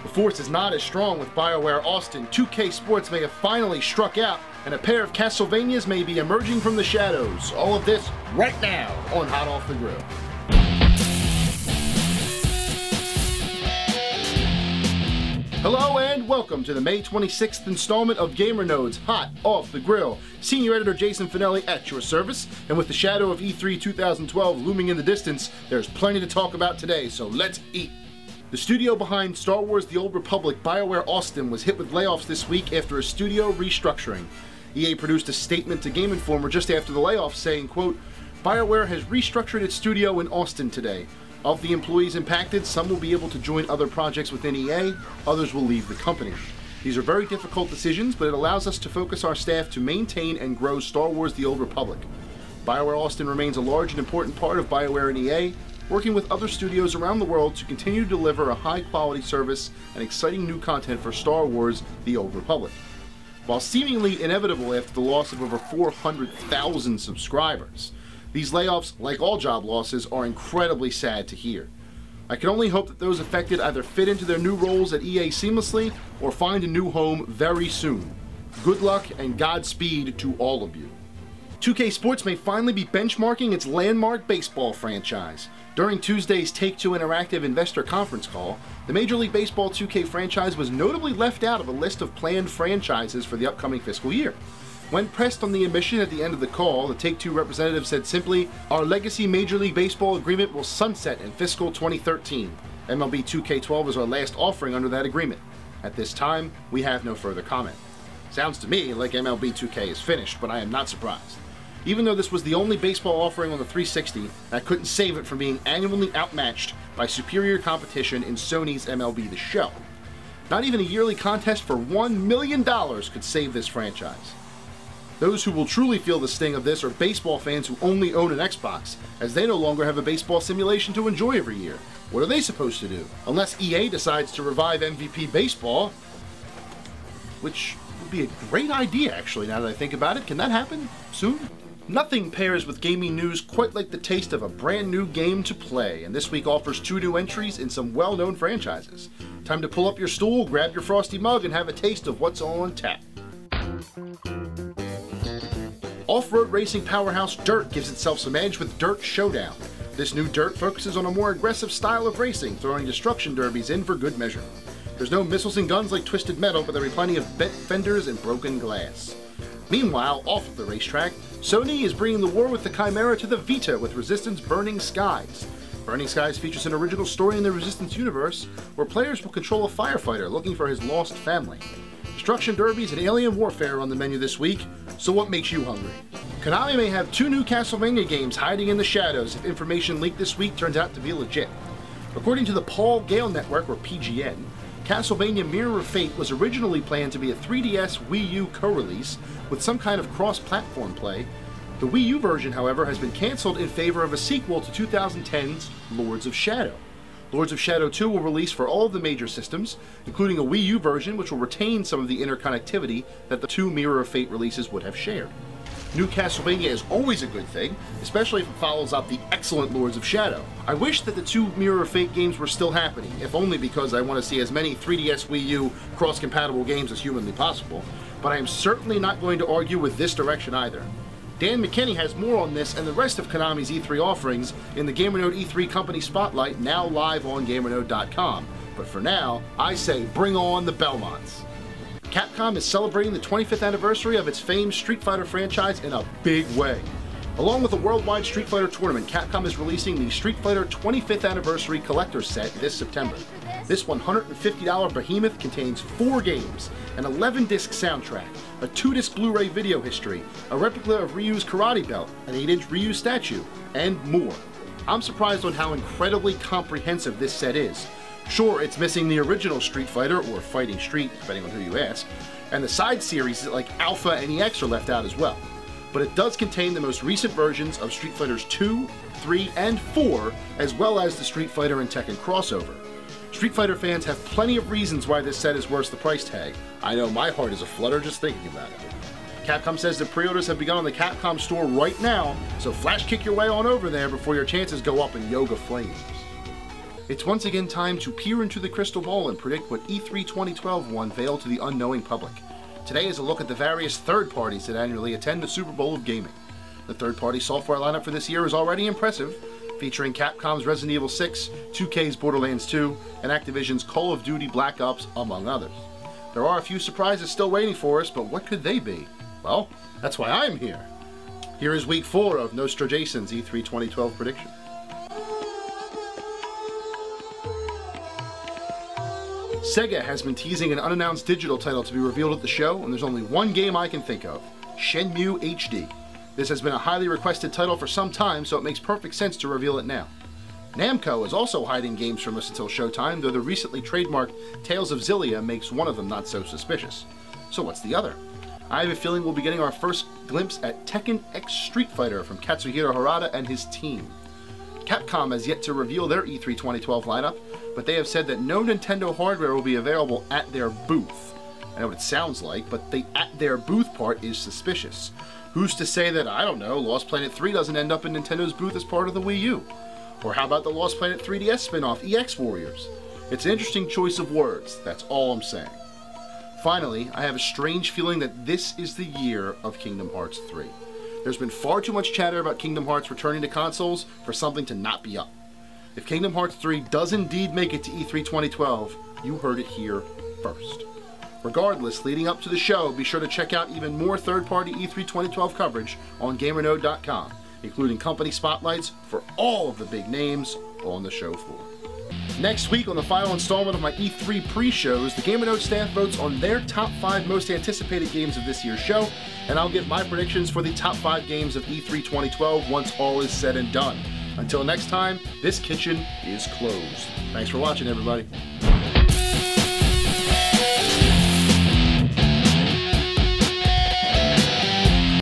The force is not as strong with BioWare Austin. 2K Sports may have finally struck out, and a pair of Castlevanias may be emerging from the shadows. All of this right now on Hot Off the Grill. Hello and welcome to the May 26th installment of GamerNode's Hot Off the Grill. Senior Editor Jason Fanelli at your service, and with the shadow of E3 2012 looming in the distance, there's plenty to talk about today, so let's eat. The studio behind Star Wars The Old Republic, BioWare Austin, was hit with layoffs this week after a studio restructuring. EA produced a statement to Game Informer just after the layoffs saying, quote, BioWare has restructured its studio in Austin today. Of the employees impacted, some will be able to join other projects within EA, others will leave the company. These are very difficult decisions, but it allows us to focus our staff to maintain and grow Star Wars The Old Republic. BioWare Austin remains a large and important part of BioWare and EA, working with other studios around the world to continue to deliver a high-quality service and exciting new content for Star Wars The Old Republic. While seemingly inevitable after the loss of over 400,000 subscribers, these layoffs, like all job losses, are incredibly sad to hear. I can only hope that those affected either fit into their new roles at EA seamlessly or find a new home very soon. Good luck and Godspeed to all of you. 2K Sports may finally be benchmarking its landmark baseball franchise. During Tuesday's Take-Two Interactive Investor Conference call, the Major League Baseball 2K franchise was notably left out of a list of planned franchises for the upcoming fiscal year. When pressed on the omission at the end of the call, the Take-Two representative said simply, "Our legacy Major League Baseball agreement will sunset in fiscal 2013. MLB 2K12 is our last offering under that agreement. At this time, we have no further comment." Sounds to me like MLB 2K is finished, but I am not surprised. Even though this was the only baseball offering on the 360, that couldn't save it from being annually outmatched by superior competition in Sony's MLB The Show. Not even a yearly contest for $1 million could save this franchise. Those who will truly feel the sting of this are baseball fans who only own an Xbox, as they no longer have a baseball simulation to enjoy every year. What are they supposed to do? Unless EA decides to revive MVP Baseball, which would be a great idea actually now that I think about it. Can that happen soon? Nothing pairs with gaming news quite like the taste of a brand new game to play, and this week offers 2 new entries in some well-known franchises. Time to pull up your stool, grab your frosty mug, and have a taste of what's on tap. Off-road racing powerhouse Dirt gives itself some edge with Dirt Showdown. This new Dirt focuses on a more aggressive style of racing, throwing destruction derbies in for good measure. There's no missiles and guns like Twisted Metal, but there will be plenty of bent fenders and broken glass. Meanwhile, off of the racetrack, Sony is bringing the war with the Chimera to the Vita with Resistance Burning Skies. Burning Skies features an original story in the Resistance universe, where players will control a firefighter looking for his lost family. Destruction derbies and alien warfare are on the menu this week, so what makes you hungry? Konami may have 2 new Castlevania games hiding in the shadows if information leaked this week turns out to be legit. According to the Paul Gale Network, or PGN, Castlevania Mirror of Fate was originally planned to be a 3DS Wii U co-release with some kind of cross-platform play. The Wii U version, however, has been cancelled in favor of a sequel to 2010's Lords of Shadow. Lords of Shadow 2 will release for all of the major systems, including a Wii U version which will retain some of the interconnectivity that the 2 Mirror of Fate releases would have shared. New Castlevania is always a good thing, especially if it follows up the excellent Lords of Shadow. I wish that the 2 Mirror of Fate games were still happening, if only because I want to see as many 3DS Wii U cross-compatible games as humanly possible, but I am certainly not going to argue with this direction either. Dan McKinney has more on this and the rest of Konami's E3 offerings in the GamerNode E3 Company Spotlight, now live on GamerNode.com. But for now, I say bring on the Belmonts. Capcom is celebrating the 25th anniversary of its famed Street Fighter franchise in a big way. Along with a worldwide Street Fighter tournament, Capcom is releasing the Street Fighter 25th Anniversary Collector's Set this September. This $150 behemoth contains 4 games, an 11-disc soundtrack, a 2-disc Blu-ray video history, a replica of Ryu's karate belt, an 8-inch Ryu statue, and more. I'm surprised on how incredibly comprehensive this set is. Sure, it's missing the original Street Fighter, or Fighting Street, depending on who you ask, and the side series like Alpha and EX are left out as well. But it does contain the most recent versions of Street Fighters 2, 3, and 4, as well as the Street Fighter and Tekken crossover. Street Fighter fans have plenty of reasons why this set is worth the price tag. I know my heart is aflutter just thinking about it. Capcom says that pre-orders have begun on the Capcom store right now, so flash kick your way on over there before your chances go up in yoga flames. It's once again time to peer into the crystal ball and predict what E3 2012 will unveil to the unknowing public. Today is a look at the various third parties that annually attend the Super Bowl of gaming. The third-party software lineup for this year is already impressive, featuring Capcom's Resident Evil 6, 2K's Borderlands 2, and Activision's Call of Duty Black Ops, among others. There are a few surprises still waiting for us, but what could they be? Well, that's why I'm here. Here is week 4 of Nostra Jason's E3 2012 prediction. Sega has been teasing an unannounced digital title to be revealed at the show, and there's only one game I can think of: Shenmue HD. This has been a highly requested title for some time, so it makes perfect sense to reveal it now. Namco is also hiding games from us until showtime, though the recently trademarked Tales of Xillia makes one of them not so suspicious. So what's the other? I have a feeling we'll be getting our first glimpse at Tekken X Street Fighter from Katsuhiro Harada and his team. Capcom has yet to reveal their E3 2012 lineup, but they have said that no Nintendo hardware will be available at their booth. I know what it sounds like, but the "at their booth" part is suspicious. Who's to say that, I don't know, Lost Planet 3 doesn't end up in Nintendo's booth as part of the Wii U? Or how about the Lost Planet 3DS spin-off, EX Warriors? It's an interesting choice of words, that's all I'm saying. Finally, I have a strange feeling that this is the year of Kingdom Hearts 3. There's been far too much chatter about Kingdom Hearts returning to consoles for something to not be up. If Kingdom Hearts 3 does indeed make it to E3 2012, you heard it here first. Regardless, leading up to the show, be sure to check out even more third-party E3 2012 coverage on GamerNode.com, including company spotlights for all of the big names on the show floor. Next week, on the final installment of my E3 pre-shows, the GamerNode staff votes on their top 5 most anticipated games of this year's show, and I'll give my predictions for the top 5 games of E3 2012 once all is said and done. Until next time, this kitchen is closed. Thanks for watching, everybody.